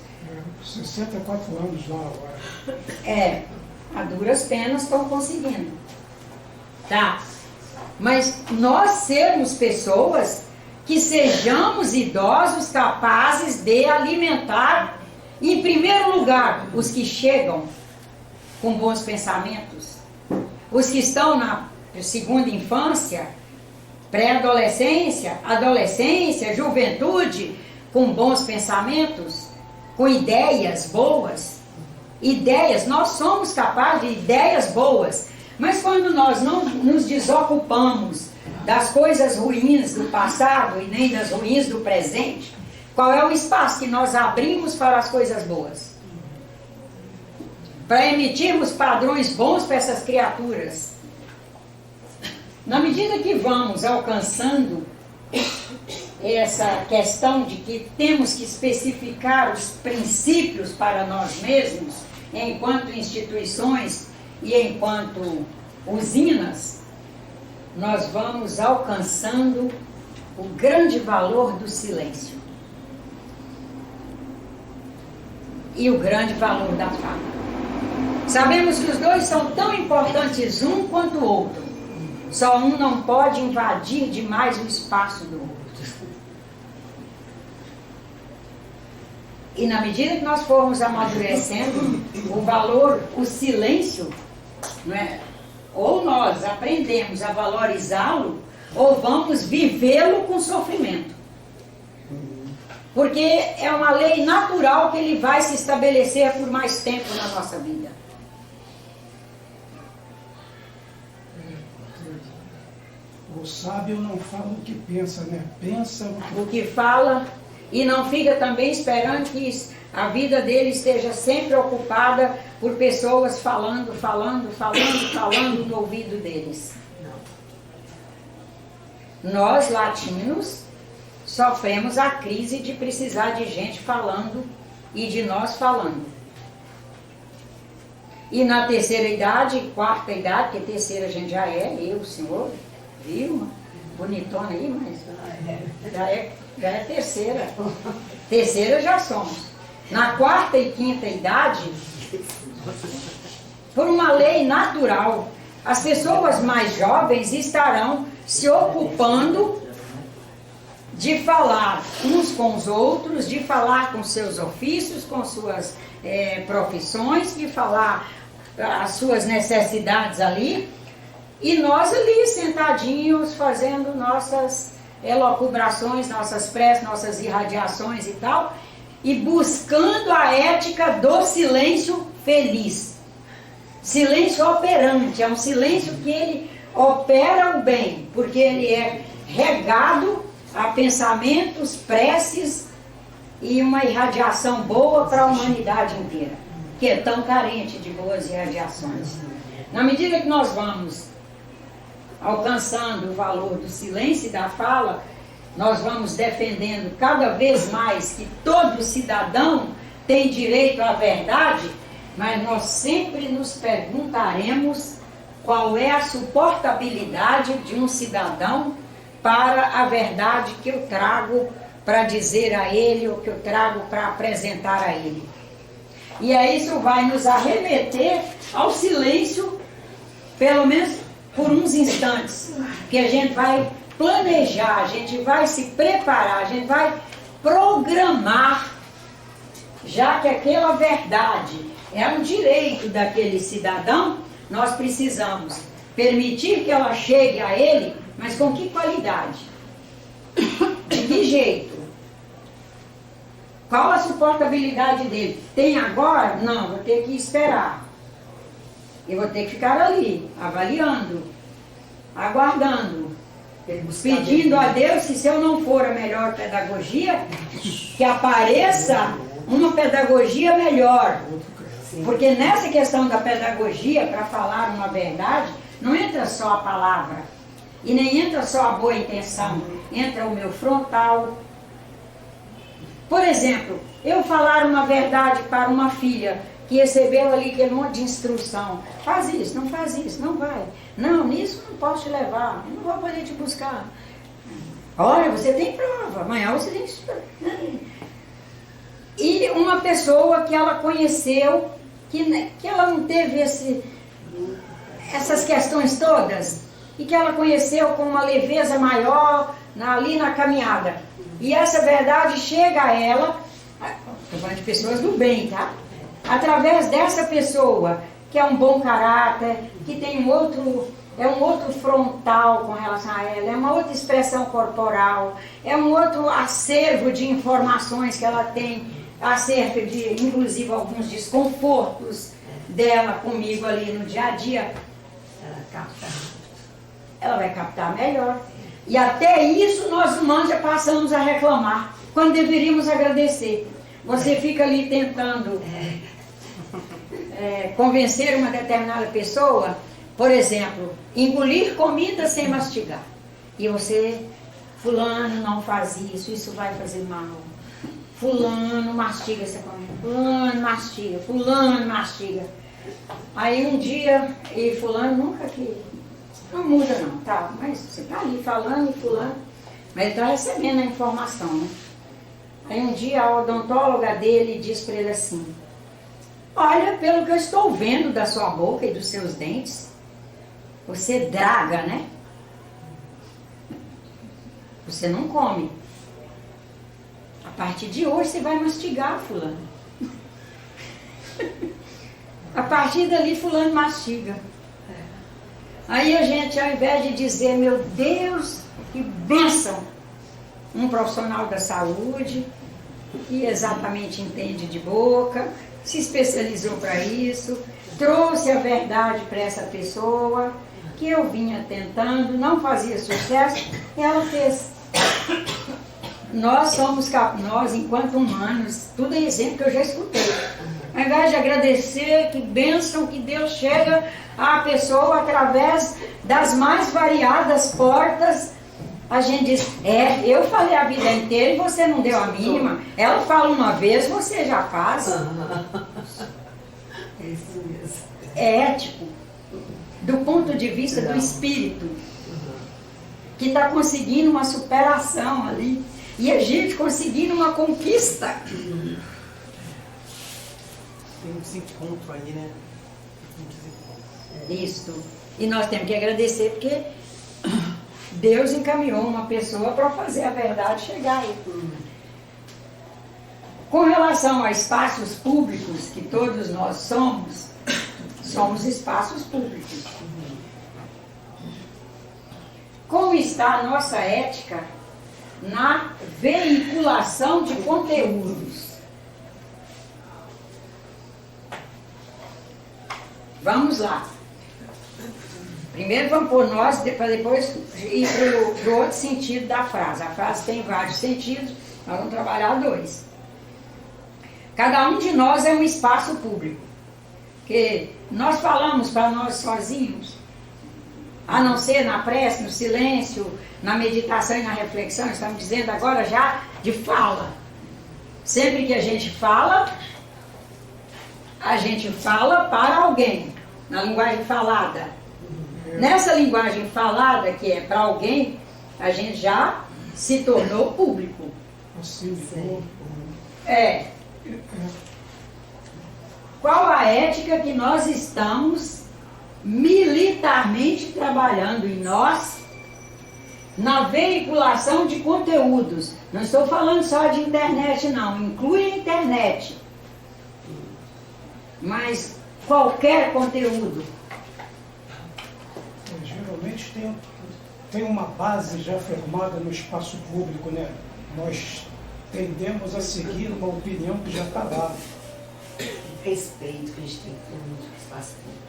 64 anos lá agora. A duras penas estão conseguindo. Tá? Mas nós sermos pessoas que sejamos idosos capazes de alimentar, em primeiro lugar, os que chegam com bons pensamentos, os que estão na segunda infância, pré-adolescência, adolescência, juventude, com bons pensamentos, com ideias boas. Ideias, nós somos capazes de ideias boas, mas quando nós não nos desocupamos das coisas ruins do passado e nem das ruins do presente, qual é o espaço que nós abrimos para as coisas boas? Para emitirmos padrões bons para essas criaturas. Na medida que vamos alcançando essa questão de que temos que especificar os princípios para nós mesmos, enquanto instituições e enquanto usinas, nós vamos alcançando o grande valor do silêncio e o grande valor da fala. Sabemos que os dois são tão importantes um quanto o outro. Só um não pode invadir demais o espaço do outro. E na medida que nós formos amadurecendo, o valor, o silêncio, não é? Ou nós aprendemos a valorizá-lo, ou vamos vivê-lo com sofrimento. Porque é uma lei natural que ele vai se estabelecer por mais tempo na nossa vida. O sábio não fala o que pensa, né? Pensa O que fala, e não fica também esperando que a vida dele esteja sempre ocupada por pessoas falando no ouvido deles. Nós, latinos, sofremos a crise de precisar de gente falando e de nós falando. E na terceira idade, quarta idade, porque terceira a gente já é, eu, o senhor, viu? Bonitona aí, mas já é terceira. Terceira já somos. Na quarta e quinta idade, por uma lei natural, as pessoas mais jovens estarão se ocupando de falar uns com os outros, de falar com seus ofícios, com suas profissões, de falar as suas necessidades ali, e nós ali sentadinhos fazendo elucubrações, nossas preces, nossas irradiações e tal, e buscando a ética do silêncio feliz. Silêncio operante, é um silêncio que ele opera o bem, porque ele é regado a pensamentos, preces e uma irradiação boa para a humanidade inteira, que é tão carente de boas irradiações. Na medida que nós vamos alcançando o valor do silêncio e da fala, nós vamos defendendo cada vez mais que todo cidadão tem direito à verdade, mas nós sempre nos perguntaremos qual é a suportabilidade de um cidadão para a verdade que eu trago para dizer a ele, ou que eu trago para apresentar a ele. E aí isso vai nos arremeter ao silêncio, pelo menos por uns instantes, que a gente vai planejar, a gente vai se preparar, a gente vai programar, já que aquela verdade é um direito daquele cidadão, nós precisamos permitir que ela chegue a ele, mas com que qualidade? De que jeito? Qual a suportabilidade dele? Tem agora? Não, vou ter que esperar. Eu vou ter que ficar ali, avaliando, aguardando, pedindo a Deus que se eu não for a melhor pedagogia, que apareça uma pedagogia melhor. Porque nessa questão da pedagogia, para falar uma verdade, não entra só a palavra, e nem entra só a boa intenção, entra o meu frontal. Por exemplo, eu falar uma verdade para uma filha que recebeu ali aquele monte de instrução, faz isso, não vai, não, nisso não posso te levar, eu não vou poder te buscar. Olha, você tem prova, amanhã você tem que... E uma pessoa que ela conheceu, que ela não teve essas questões todas, e que ela conheceu com uma leveza maior ali na caminhada. E essa verdade chega a ela, estou falando de pessoas do bem, tá? Através dessa pessoa, que é um bom caráter, que tem um outro frontal com relação a ela, é uma outra expressão corporal, é um outro acervo de informações que ela tem acerca de, inclusive, alguns desconfortos dela comigo ali no dia a dia. Ela vai captar melhor. E até isso nós humanos já passamos a reclamar, quando deveríamos agradecer. Você fica ali tentando convencer uma determinada pessoa, por exemplo, engolir comida sem mastigar. E você, fulano, não faz isso, isso vai fazer mal. Fulano mastiga essa comida, fulano mastiga. Aí um dia, e fulano nunca que... Não muda não, tá? Mas você tá ali falando e fulano, mas ele tá recebendo a informação, né? Aí um dia a odontóloga dele diz para ele assim: olha, pelo que eu estou vendo da sua boca e dos seus dentes, você draga, né? Você não come. A partir de hoje você vai mastigar, fulano. A partir dali fulano mastiga. Aí a gente, ao invés de dizer, meu Deus, que bênção, um profissional da saúde, que exatamente entende de boca, se especializou para isso, trouxe a verdade para essa pessoa, que eu vinha tentando, não fazia sucesso, e ela fez. Nós enquanto humanos, tudo é exemplo que eu já escutei. Ao invés de agradecer, que bênção que Deus chega à pessoa através das mais variadas portas, a gente diz, eu falei a vida inteira e você não deu a mínima. Ela fala uma vez, você já faz. É isso mesmo. É ético, do ponto de vista do espírito, que está conseguindo uma superação ali, e a gente conseguindo uma conquista. Tem um desencontro aí, né? Isso. E nós temos que agradecer porque Deus encaminhou uma pessoa para fazer a verdade chegar aí. Com relação a espaços públicos, que todos nós somos espaços públicos. Como está a nossa ética na veiculação de conteúdos. Vamos lá. Primeiro vamos por nós, para depois ir para o outro sentido da frase. A frase tem vários sentidos, nós vamos trabalhar dois. Cada um de nós é um espaço público. Porque nós falamos para nós sozinhos, a não ser na prece, no silêncio, na meditação e na reflexão, estamos dizendo agora já de fala. Sempre que a gente fala para alguém, na linguagem falada. Nessa linguagem falada, que é para alguém, a gente já se tornou público. Qual a ética que nós estamos militarmente trabalhando em nós na veiculação de conteúdos? Não estou falando só de internet, não. Inclui a internet. Mas qualquer conteúdo. Geralmente tem uma base já formada no espaço público, né? Nós tendemos a seguir uma opinião que já está lá. Respeito que a gente tem que ter no espaço público.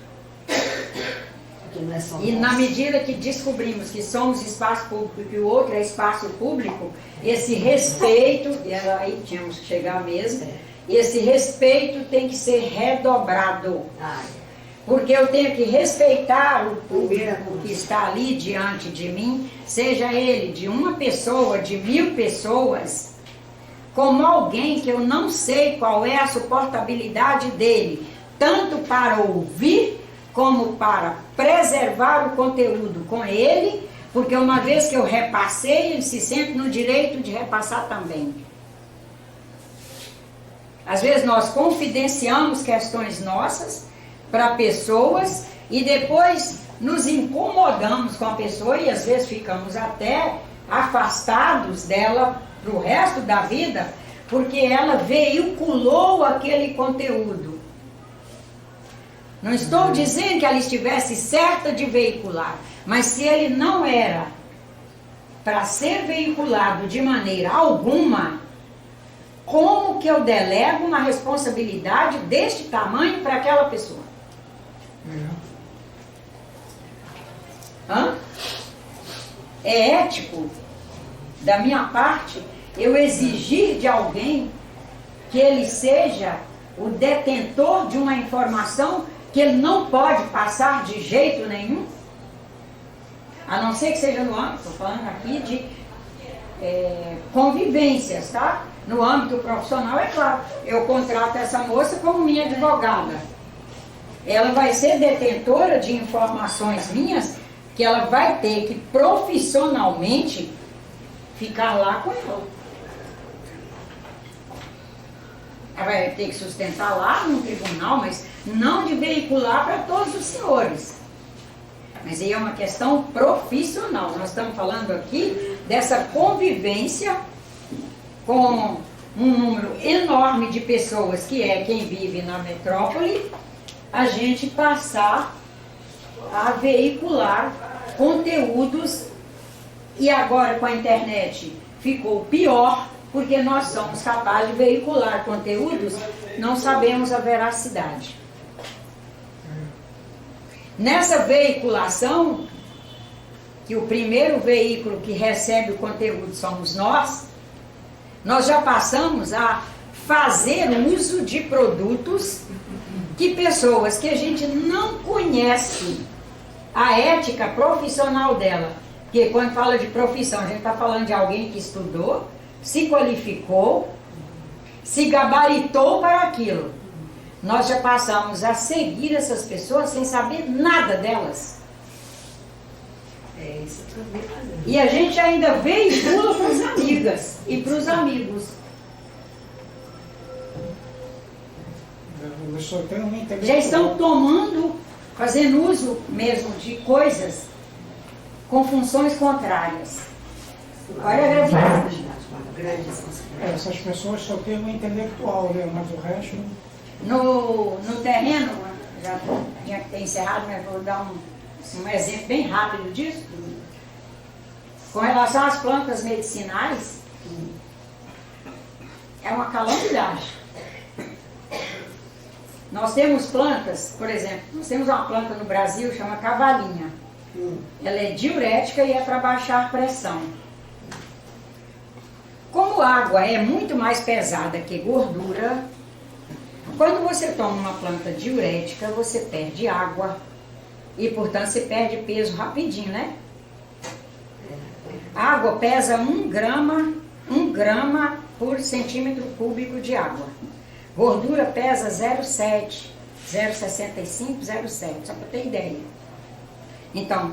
Porque não é só E na medida que descobrimos que somos espaço público e que o outro é espaço público, esse respeito, e aí tínhamos que chegar mesmo, esse respeito tem que ser redobrado. Porque eu tenho que respeitar o público que está ali diante de mim, seja ele de uma pessoa, de 1000 pessoas, como alguém que eu não sei qual é a suportabilidade dele, tanto para ouvir, como para preservar o conteúdo com ele, porque uma vez que eu repassei, ele se sente no direito de repassar também. Às vezes nós confidenciamos questões nossas para pessoas e depois nos incomodamos com a pessoa e às vezes ficamos até afastados dela para o resto da vida, porque ela veiculou aquele conteúdo. Não estou dizendo que ela estivesse certa de veicular, mas se ele não era para ser veiculado de maneira alguma, como que eu delego uma responsabilidade deste tamanho para aquela pessoa? É ético da minha parte eu exigir de alguém que ele seja o detentor de uma informação que ele não pode passar de jeito nenhum? A não ser que seja no âmbito, estou falando aqui de convivências, tá? No âmbito profissional, é claro, eu contrato essa moça como minha advogada. Ela vai ser detentora de informações minhas que ela vai ter que profissionalmente ficar lá com ela. Ela vai ter que sustentar lá no tribunal, mas não de veicular para todos os senhores. Mas aí é uma questão profissional. Nós estamos falando aqui dessa convivência com um número enorme de pessoas, que é quem vive na metrópole, a gente passar a veicular conteúdos. E agora com a internet ficou pior, porque nós somos capazes de veicular conteúdos, não sabemos a veracidade. Nessa veiculação, que o primeiro veículo que recebe o conteúdo somos nós já passamos a fazer uso de produtos que pessoas que a gente não conhece a ética profissional dela, porque quando fala de profissão, a gente está falando de alguém que estudou, se qualificou, se gabaritou para aquilo. Nós já passamos a seguir essas pessoas sem saber nada delas. Isso também fazendo. E a gente ainda veicula para as amigas e para os amigos. Eu só tenho um intelectual. Já estão tomando, fazendo uso mesmo de coisas com funções contrárias. Olha a gravidade. Grande responsabilidade. Essas pessoas só têm um intelectual, né? Mas o resto... No terreno, já tinha que ter encerrado, mas vou dar um exemplo bem rápido disso. Com relação às plantas medicinais, é uma calamidade. Nós temos plantas, por exemplo, nós temos uma planta no Brasil, chama cavalinha. Ela é diurética e é para baixar a pressão. Como a água é muito mais pesada que gordura, quando você toma uma planta diurética, você perde água e, portanto, você perde peso rapidinho, né? A água pesa 1 grama por centímetro cúbico de água. Gordura pesa 0,7, 0,65, 0,7, só para ter ideia. Então,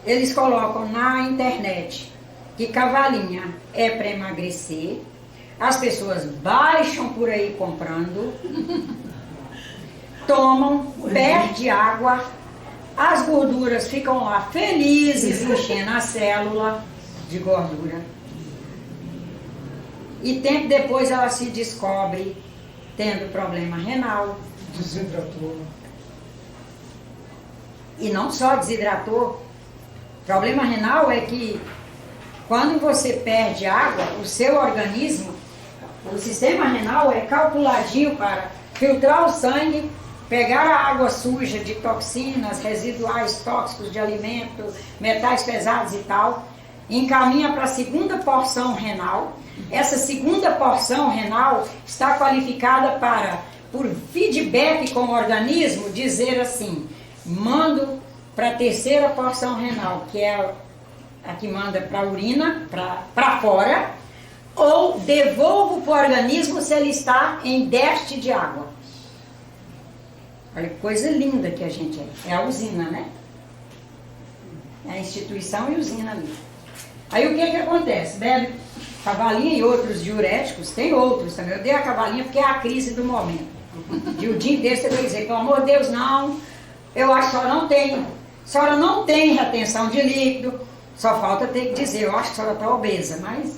eles colocam na internet que cavalinha é para emagrecer, as pessoas baixam por aí comprando, tomam, perde água, as gorduras ficam lá felizes, enchendo a célula de gordura. E tempo depois ela se descobre tendo problema renal. Desidratou. E não só desidratou. Problema renal é que quando você perde água, o seu organismo, o sistema renal é calculadinho para filtrar o sangue, pegar a água suja de toxinas, residuais tóxicos de alimento, metais pesados e tal, encaminha para a segunda porção renal. Essa segunda porção renal está qualificada para, por feedback com o organismo, dizer assim, mando para a terceira porção renal, que é a que manda para a urina, para fora, ou devolvo para o organismo se ele está em déficit de água. Olha que coisa linda que a gente é. É a usina, né? É a instituição e usina ali. Aí o que acontece? Bebe cavalinha e outros diuréticos, tem outros também. Eu dei a cavalinha porque é a crise do momento. E o dia inteiro você vai dizer, pelo amor de Deus, não, eu acho que a senhora não tem retenção de líquido, só falta ter que dizer, eu acho que a senhora está obesa, mas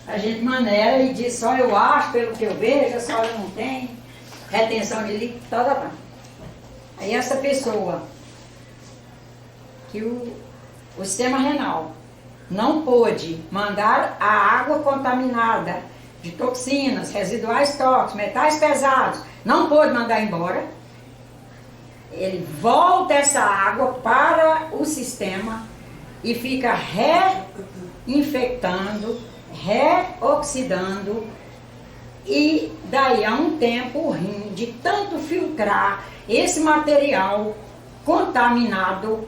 a gente maneira e diz, só eu acho, pelo que eu vejo, a senhora não tem retenção de líquido, tá. Aí essa pessoa, que o sistema renal não pôde mandar a água contaminada de toxinas, residuais tóxicos, metais pesados, não pôde mandar embora, ele volta essa água para o sistema e fica reinfectando, reoxidando, e daí a um tempo o rim, de tanto filtrar esse material contaminado,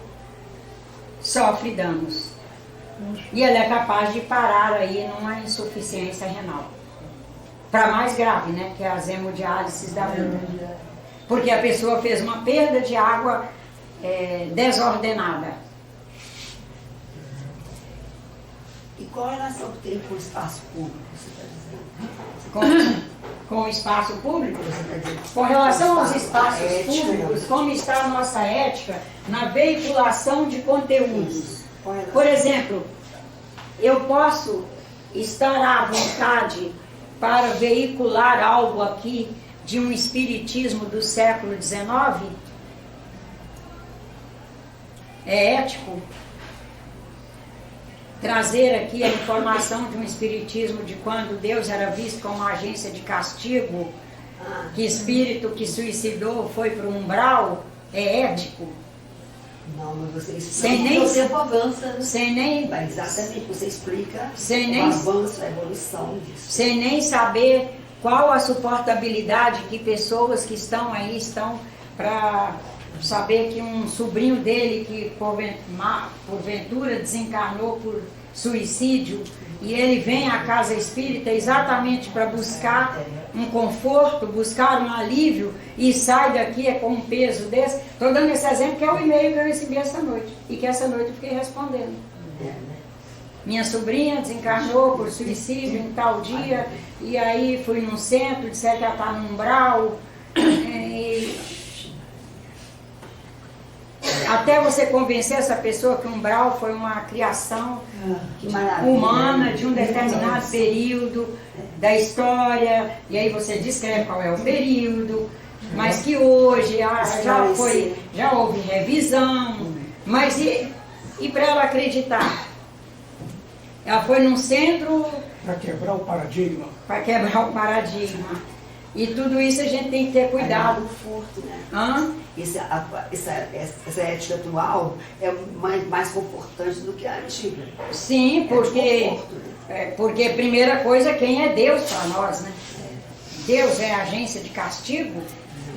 sofre danos. E ele é capaz de parar aí numa insuficiência renal. Para mais grave, né? Que é as hemodiálises da vida. Porque a pessoa fez uma perda de água desordenada. E qual a relação que tem com o espaço público, você está dizendo? Com o espaço público? Você está dizendo? Com relação aos espaços Ética, públicos, né? como está a nossa ética na veiculação de conteúdos? Qual a relação? Por exemplo, eu posso estar à vontade para veicular algo aqui de um espiritismo do século XIX? É ético trazer aqui a informação de um espiritismo de quando Deus era visto como uma agência de castigo, que espírito que suicidou foi para o umbral? É ético? Não, mas você Sem nem- o tempo avança. Sem nem, Exatamente, você explica Sem o nem- avanço, a evolução disso. sem nem saber qual a suportabilidade que pessoas que estão aí estão para saber que um sobrinho dele que porventura desencarnou por suicídio e ele vem à casa espírita exatamente para buscar um conforto, buscar um alívio e sai daqui com um peso desse. Estou dando esse exemplo que é o e-mail que eu recebi essa noite e que essa noite eu fiquei respondendo. Minha sobrinha desencarnou por suicídio em tal dia, e aí fui num centro, disseram que ela está no umbral, e até você convencer essa pessoa que o umbral foi uma criação Que maravilha. humana de um determinado período da história, e aí você descreve qual é o período, mas que hoje já houve revisão, mas E para ela acreditar? Ela foi num centro Para quebrar o paradigma. para quebrar o paradigma. E tudo isso a gente tem que ter cuidado. O furto, né? Hã? Essa ética atual é mais confortante do que a antiga. Sim, porque, porque primeira coisa, quem é Deus para nós, né? Deus é agência de castigo,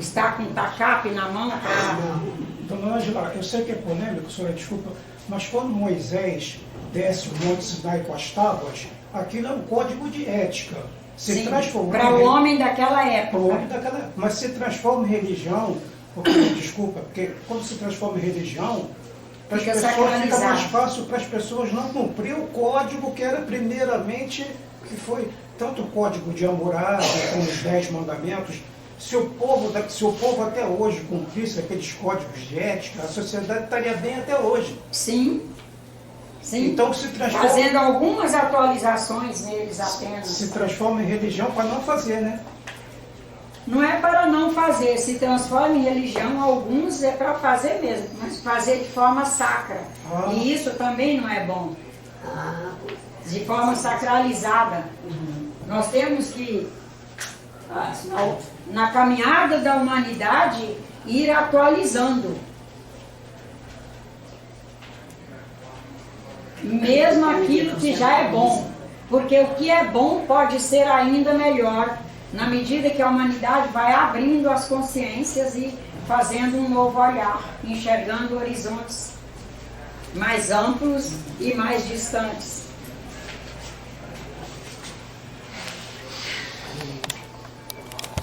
está com tacape na mão para... Dona Ângela, eu sei que é polêmico, senhora, desculpa, mas quando Moisés desce o Monte Sinai com as tábuas, aquilo é um código de ética. Se transformou para o homem daquela para o homem época. daquela época. Mas se transforma em religião, porque, desculpa, porque quando se transforma em religião, para as Fica pessoas fica sacralizado. mais fácil para as pessoas não cumprir o código que era primeiramente, que foi tanto o código de Hammurabi como os 10 mandamentos. Se o povo até hoje cumprisse aqueles códigos de ética, a sociedade estaria bem até hoje. Sim, sim. Então se transforma, Fazendo algumas atualizações neles apenas. se transforma em religião para não fazer, né? Não é para não fazer, se transforma em religião, alguns é para fazer mesmo, mas fazer de forma sacra. Ah. E isso também não é bom, de forma sacralizada. Nós temos que, na caminhada da humanidade, ir atualizando. Mesmo aquilo que já é bom, porque o que é bom pode ser ainda melhor, na medida que a humanidade vai abrindo as consciências e fazendo um novo olhar, enxergando horizontes mais amplos e mais distantes.